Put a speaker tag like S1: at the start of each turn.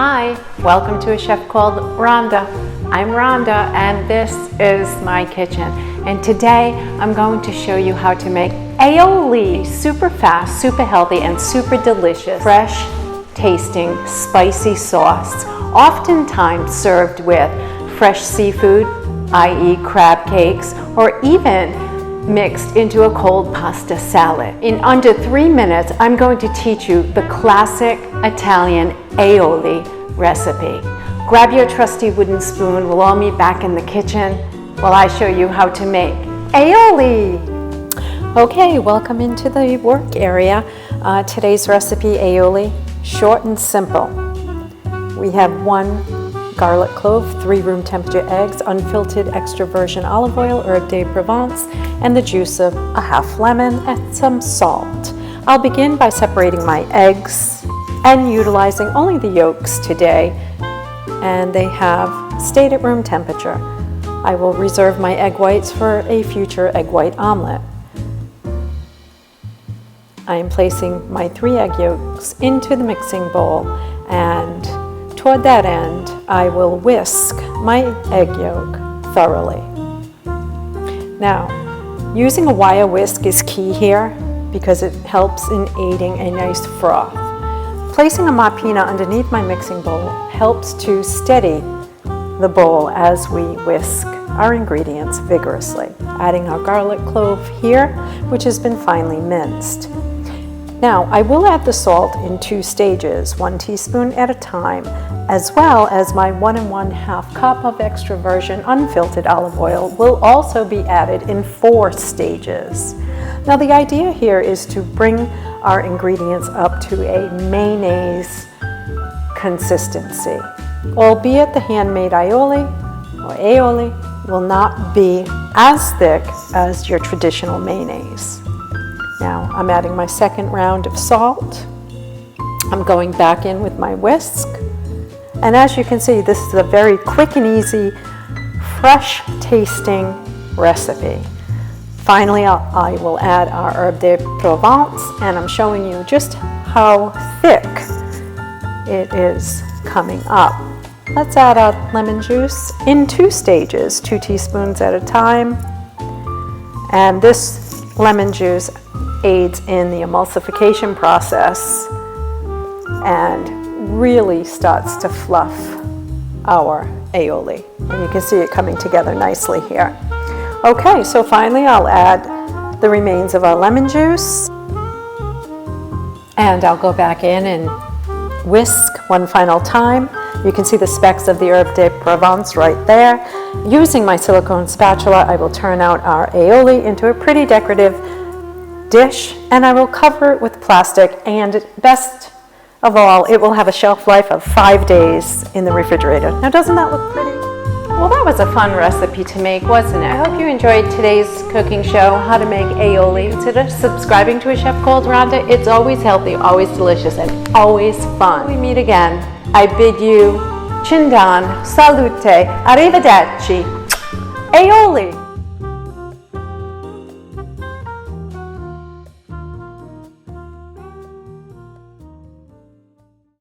S1: Hi, welcome to a chef called Rhonda. I'm Rhonda and this is my kitchen. And today I'm going to show you how to make aioli. Super fast, super healthy, and super delicious. Fresh tasting, spicy sauce, oftentimes served with fresh seafood, i.e. crab cakes, or even mixed into a cold pasta salad. In under 3 minutes, I'm going to teach you the classic Italian aioli recipe. Grab your trusty wooden spoon. We'll all meet back in the kitchen while I show you how to make aioli. Okay, welcome into the work area. Today's recipe, aioli, short and simple. We have 1 garlic clove, 3 room temperature eggs, unfiltered extra virgin olive oil, herb de Provence, and the juice of a half lemon and some salt. I'll begin by separating my eggs and utilizing only the yolks today, and they have stayed at room temperature. I will reserve my egg whites for a future egg white omelet. I am placing my 3 egg yolks into the mixing bowl, and toward that end, I will whisk my egg yolk thoroughly. Now, using a wire whisk is key here because it helps in aiding a nice froth. Placing a moppina underneath my mixing bowl helps to steady the bowl as we whisk our ingredients vigorously. Adding our garlic clove here, which has been finely minced. Now, I will add the salt in 2 stages, 1 teaspoon at a time, as well as my 1 1/2 cup of extra virgin unfiltered olive oil will also be added in 4 stages. Now, the idea here is to bring our ingredients up to a mayonnaise consistency, albeit the handmade aioli or aioli will not be as thick as your traditional mayonnaise. Now I'm adding my 2nd round of salt. I'm going back in with my whisk. And as you can see, this is a very quick and easy, fresh tasting recipe. Finally, I will add our herb de Provence, and I'm showing you just how thick it is coming up. Let's add our lemon juice in 2 stages, 2 teaspoons at a time. And this lemon juice aids in the emulsification process and really starts to fluff our aioli. And you can see it coming together nicely here. Okay, so finally I'll add the remains of our lemon juice. And I'll go back in and whisk one final time. You can see the specks of the herb de Provence right there. Using my silicone spatula, I will turn out our aioli into a pretty decorative dish, and I will cover it with plastic, and best of all, it will have a shelf life of 5 days in the refrigerator. Now, doesn't that look pretty? Well, that was a fun recipe to make, wasn't it? I hope you enjoyed today's cooking show, how to make aioli. Consider subscribing to a chef called Rhonda. It's always healthy, always delicious, and always fun. When we meet again, I bid you cindan, salute, arrivederci, aioli.